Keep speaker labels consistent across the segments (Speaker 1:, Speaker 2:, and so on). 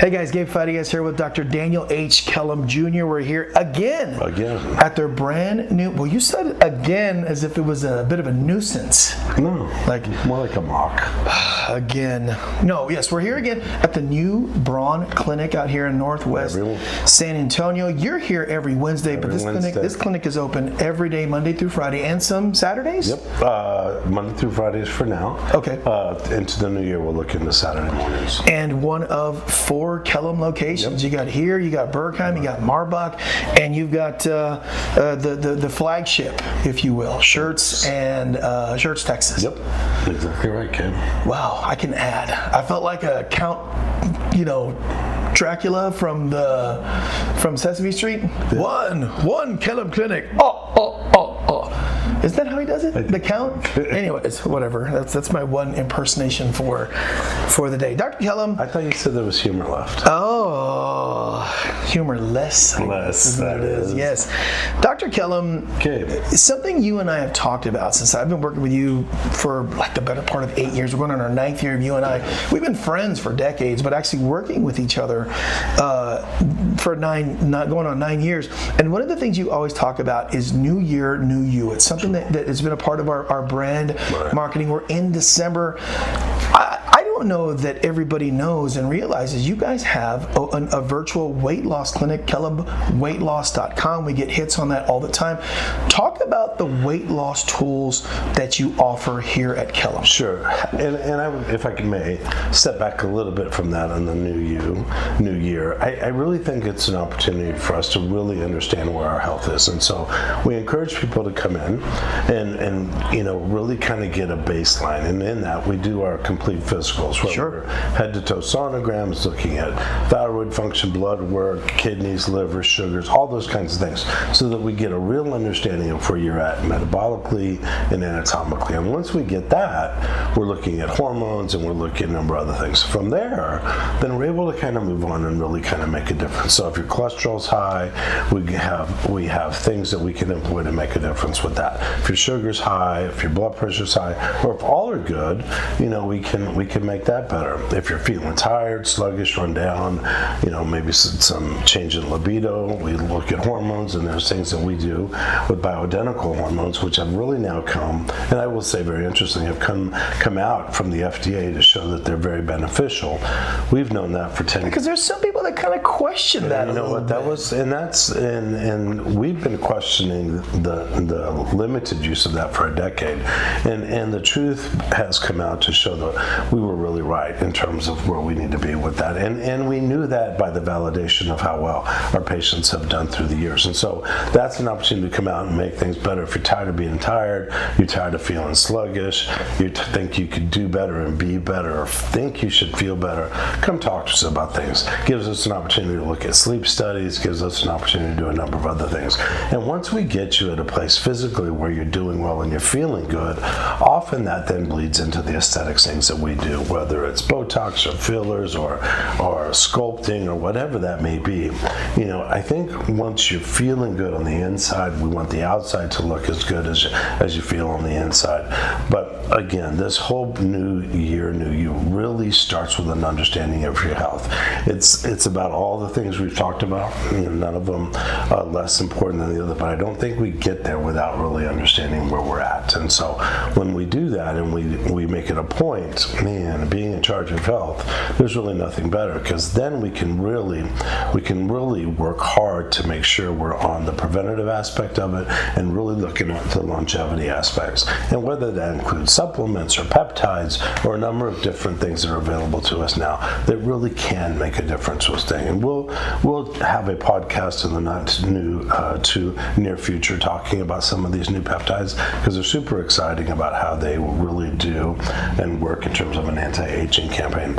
Speaker 1: Hey guys, Gabe Fadigas here with Dr. Daniel H. Kellum Jr. We're here again at their brand new, well, you said again as if it was a bit of a nuisance.
Speaker 2: No, more like a mock.
Speaker 1: Again. No, yes, we're here again at the new Braun Clinic out here in Northwest San Antonio. You're here every Wednesday, but this clinic is open every day, Monday through Friday, and some Saturdays?
Speaker 2: Yep, Monday through Fridays for now.
Speaker 1: Okay.
Speaker 2: Into the new year, we'll look into Saturday mornings.
Speaker 1: And one of 4 Kellum locations. Yep. You got here, you got Bergheim, you got Marbach, and you've got the flagship, if you will, Schertz and Schertz, Texas.
Speaker 2: Yep, exactly right, Kim.
Speaker 1: Wow, I can add. I felt like a Count, Dracula from Sesame Street.
Speaker 2: Yeah.
Speaker 1: One Kellum Clinic. Isn't that how he does it? The Count? Anyways, whatever. That's my one impersonation for the day. Dr. Kellum.
Speaker 2: I thought you said there was humor left.
Speaker 1: Oh, humorless.
Speaker 2: Less, that is.
Speaker 1: Yes. Dr. Kellum, something you and I have talked about since I've been working with you for like the better part of 8 years. We're going on our 9th year of you and I. We've been friends for decades, but actually working with each other for going on 9 years. And one of the things you always talk about is New Year, New You. It's something that has been a part of our brand marketing. We're in December. I don't know that everybody knows and realizes you guys have a virtual weight loss clinic, KellumWeightLoss.com. We get hits on that all the time. Talk about the weight loss tools that you offer here at Kellum.
Speaker 2: Sure. And if I may step back a little bit from that on the new year, I really think it's an opportunity for us to really understand where our health is. And so we encourage people to come in and really kind of get a baseline. And in that, we do our complete physicals. Sure. Head to toe sonograms, looking at thyroid function, blood work, kidneys, liver, sugars, all those kinds of things, so that we get a real understanding of where you're at metabolically and anatomically. And once we get that, we're looking at hormones and we're looking at a number of other things. From there, then we're able to kind of move on and really kind of make a difference. So if your cholesterol's high, we have things that we can employ to make a difference with that. If your sugar's high, if your blood pressure's high, or if all are good, we can make that better. If you're feeling tired, sluggish, run down, maybe some change in libido, we look at hormones, and there's things that we do with bioidentical hormones, which have really now come, and I will say very interesting, have come out from the FDA to show that they're very beneficial. We've known that for 10 years.
Speaker 1: Because there's some people that kind of question that.
Speaker 2: And we've been questioning the limited use of that for a decade. And the truth has come out to show that we were really right in terms of where we need to be with that. And we knew that by the validation of how well our patients have done through the years. And so that's an opportunity to come out and make things better. If you're tired of being tired, you're tired of feeling sluggish, you think you could do better and be better, or think you should feel better, come talk to us about things. Gives us an opportunity to look at sleep studies, gives us an opportunity to do a number of other things. And once we get you at a place physically where you're doing well and you're feeling good, often that then bleeds into the aesthetics things that we do, whether it's Botox or fillers or sculpting or whatever that may be. I think once you're feeling good on the inside, we want the outside to look as good as you feel on the inside. But again, this whole new year, new you really starts with an understanding of your health. It's about all the things we've talked about. None of them are less important than the other, but I don't think we get there without really understanding where we're at. And so when we do that and we make it a point, being in charge of health, there's really nothing better, because then we can really work hard to make sure we're on the preventative aspect of it and really looking at the longevity aspects. And whether that includes supplements or peptides or a number of different things that are available to us now that really can make a difference with things. And we'll have a podcast in the not too near future talking about some of these new peptides, because they're super exciting about how they really do and work in terms of an anti-aging campaign.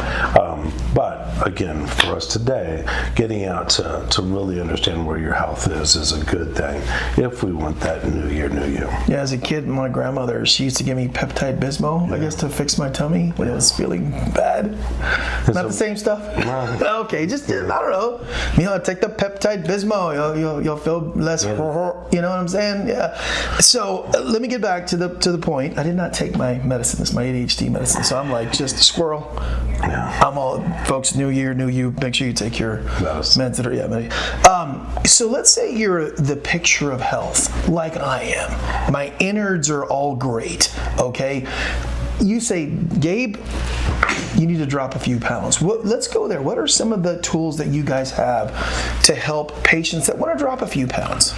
Speaker 2: But again, for us today, getting out to really understand where your health is a good thing if we want that new year, new you.
Speaker 1: Yeah, as a kid, my grandmother, she used to give me Peptide Bismol, I guess, to fix my tummy when I was feeling bad. Not the same stuff? No. Okay, just, I don't know. Take the Peptide Bismol. You'll feel less, you know what I'm saying? Yeah. So let me get back to the point. I did not take my medicine. It's my ADHD medicine. So I'm like just a squirrel. Yeah. Folks new year, new you. Make sure you take your meds that are, so let's say you're the picture of health, like I am. My innards are all great, okay? You say, Gabe, you need to drop a few pounds. Let's go there. What are some of the tools that you guys have to help patients that want to drop a few pounds?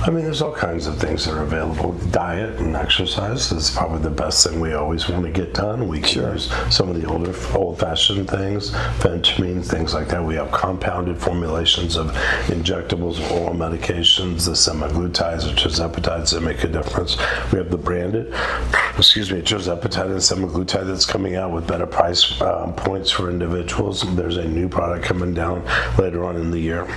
Speaker 2: I mean, there's all kinds of things that are available. Diet and exercise is probably the best thing we always want to get done. We can use some of the old-fashioned things, phentermine, things like that. We have compounded formulations of injectables, oral medications, the semaglutides or tirzepatides that make a difference. We have the branded, tirzepatide and semaglutide that's coming out with better price points for individuals. There's a new product coming down later on in the year.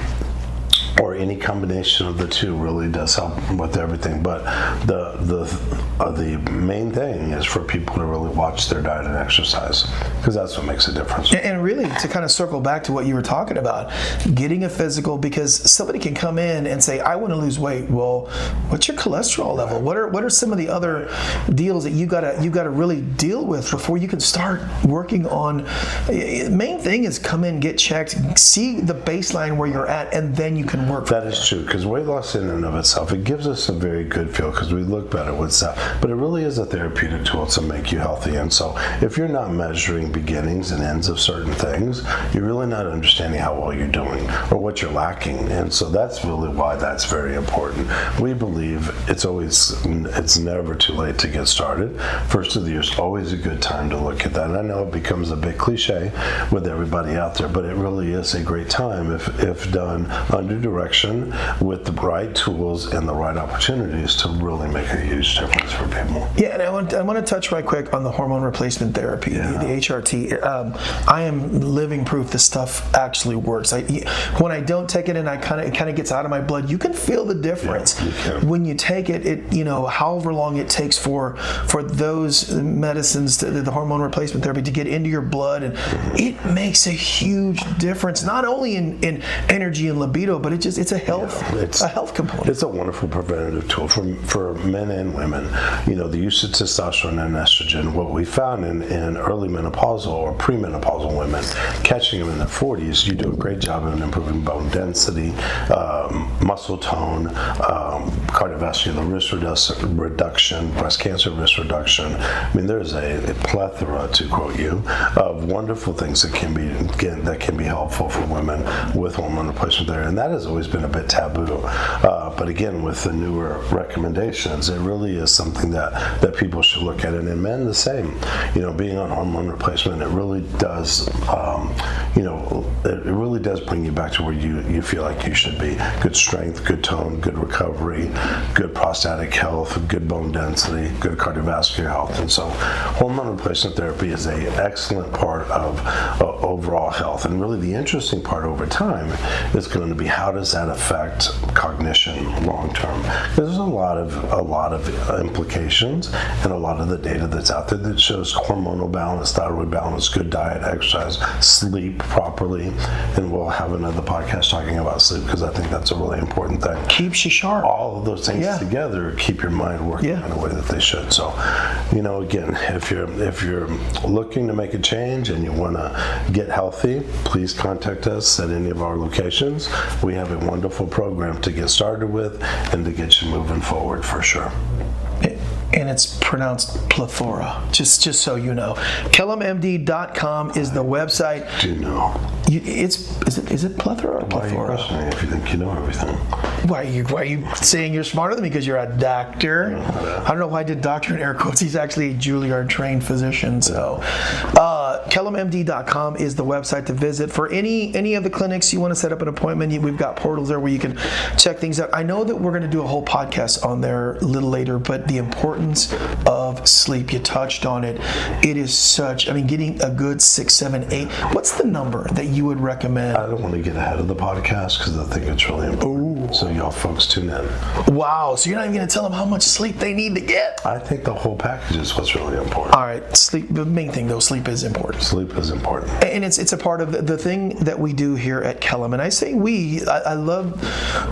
Speaker 2: Or any combination of the two really does help with everything. But the main thing is for people to really watch their diet and exercise, because that's what makes a difference.
Speaker 1: And really, to kind of circle back to what you were talking about, getting a physical, because somebody can come in and say, I want to lose weight. Well, what's your cholesterol level? What are some of the other deals that you gotta really deal with before you can start working on? Main thing is come in, get checked, see the baseline where you're at, and then you can work.
Speaker 2: That is true, because weight loss in and of itself, it gives us a very good feel because we look better with stuff, but it really is a therapeutic tool to make you healthy. And so if you're not measuring beginnings and ends of certain things, you're really not understanding how well you're doing or what you're lacking. And so that's really why that's very important. We believe it's never too late to get started. First of the year is always a good time to look at that. And I know it becomes a bit cliche with everybody out there, but it really is a great time if done under direction with the right tools and the right opportunities to really make a huge difference for people.
Speaker 1: Yeah, and I want to touch right quick on the hormone replacement therapy, the HRT. I am living proof this stuff actually works. When I don't take it and it kind of gets out of my blood, you can feel the difference.
Speaker 2: Yeah,
Speaker 1: when you take it, however long it takes for those medicines, the hormone replacement therapy, to get into your blood, and it makes a huge difference, not only in energy and libido, but it's a health component.
Speaker 2: It's a wonderful preventative tool for men and women. The use of testosterone and estrogen, what we found in early menopausal or premenopausal women, catching them in their 40s, you do a great job in improving bone density, muscle tone, cardiovascular risk reduction, breast cancer risk reduction. I mean, there's a plethora, to quote you, of wonderful things that can be helpful for women with hormone replacement therapy, and that has always been a bit taboo. But again, with the newer recommendations, it really is something that people should look at. And in men, the same. Being on hormone replacement, it really does. It really does bring you back to where you feel like you should be. Good strength, good tone, good recovery, good prostatic health, good bone density, good cardiovascular health. And so hormone replacement therapy is an excellent part of overall health. And really the interesting part over time is going to be, how does that affect cognition long term? There's a lot of implications, and a lot of the data that's out there that shows hormonal balance, thyroid balance, good diet, exercise, sleep properly. And we'll have another podcast talking about sleep, because I think that's a really important thing.
Speaker 1: Keeps you sharp.
Speaker 2: All of those things together keep your mind working in a way that they should. So, again, if you're looking to make a change and you want to get healthy, please contact us at any of our locations. We have a wonderful program to get started with and to get you moving forward for sure.
Speaker 1: And it's pronounced plethora, just so you know. KellamMD.com is the website.
Speaker 2: Do you know?
Speaker 1: Is it plethora or plethora?
Speaker 2: Why are you questioning if you think you know everything?
Speaker 1: Why are you saying you're smarter than me because you're a doctor? I don't know why I did doctor in air quotes. He's actually a Juilliard-trained physician. So, KellamMD.com is the website to visit. For any of the clinics you want to set up an appointment, we've got portals there where you can check things out. I know that we're going to do a whole podcast on there a little later, but the importance of sleep, you touched on it. It is getting a good 6, 7, 8. What's the number that you would recommend?
Speaker 2: I don't want to get ahead of the podcast because I think it's really important. So y'all folks tune in.
Speaker 1: Wow, so you're not even going to tell them how much sleep they need to get?
Speaker 2: I think the whole package is what's really important.
Speaker 1: All right, sleep. The main thing, though, sleep is important.
Speaker 2: Sleep is important.
Speaker 1: And it's a part of the thing that we do here at Kellum. And I say we, I love,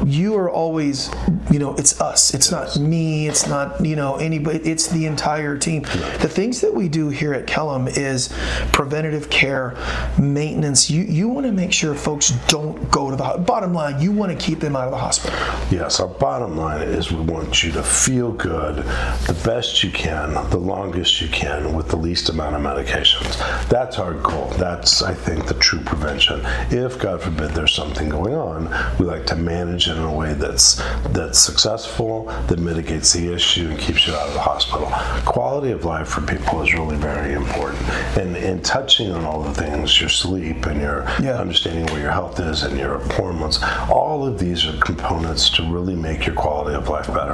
Speaker 1: you are always, it's us. It's not me. It's not, anybody. It's the entire team. The things that we do here at Kellum is preventative care, maintenance. You want to make sure folks don't go to the hospital. Bottom line, you want to keep them out of the hospital.
Speaker 2: Yes, our bottom line is we want you to feel good the best you can, the longest you can, with the least amount of medications. That's our goal. That's, I think, the true prevention. If, God forbid, there's something going on, we like to manage it in a way that's successful, that mitigates the issue and keeps you out of the hospital. Quality of life for people is really very important. And touching on all the things, your sleep and your understanding where your health is and your hormones, all of these are components to really make your quality of life better.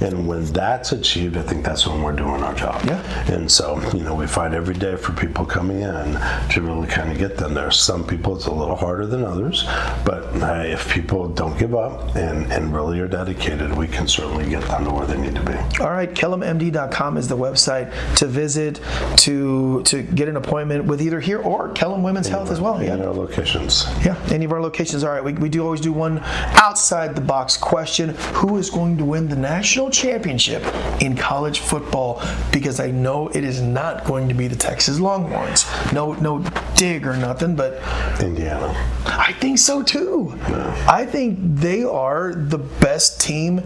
Speaker 2: And when that's achieved, I think that's when we're doing our job.
Speaker 1: Yeah.
Speaker 2: And so, we fight every day for people coming in to really kind of get them there. Some people it's a little harder than others, but if people don't give up and really are dedicated, we can certainly get them to where they need to be.
Speaker 1: All right, KellumMD.com is the website to visit, to get an appointment with either here or Kellum Women's Health as well.
Speaker 2: And our locations.
Speaker 1: Yeah, any of our locations. All right, we do always do one outside the box question. Who is going to win the national championship in college football? Because I know it is not going to be the Texas Longhorns. No dig or nothing, but
Speaker 2: Indiana.
Speaker 1: I think so too.
Speaker 2: Yeah.
Speaker 1: I think they are the best team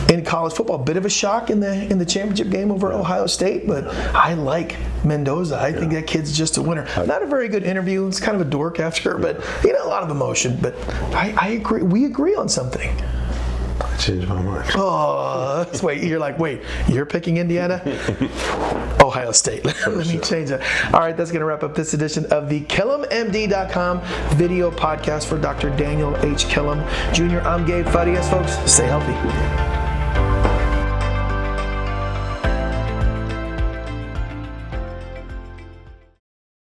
Speaker 1: in college football. Bit of a shock in the championship game over Ohio State, but I like Mendoza. I think that kid's just a winner. Not a very good interview. It's kind of a dork after, but a lot of emotion. But I agree. We agree on something.
Speaker 2: I changed my mind.
Speaker 1: Oh, wait, you're picking Indiana? Ohio State. Let me change that. All right, that's going to wrap up this edition of the KellumMD.com video podcast for Dr. Daniel H. Kellum Jr. I'm Gabe Farias, folks. Stay healthy.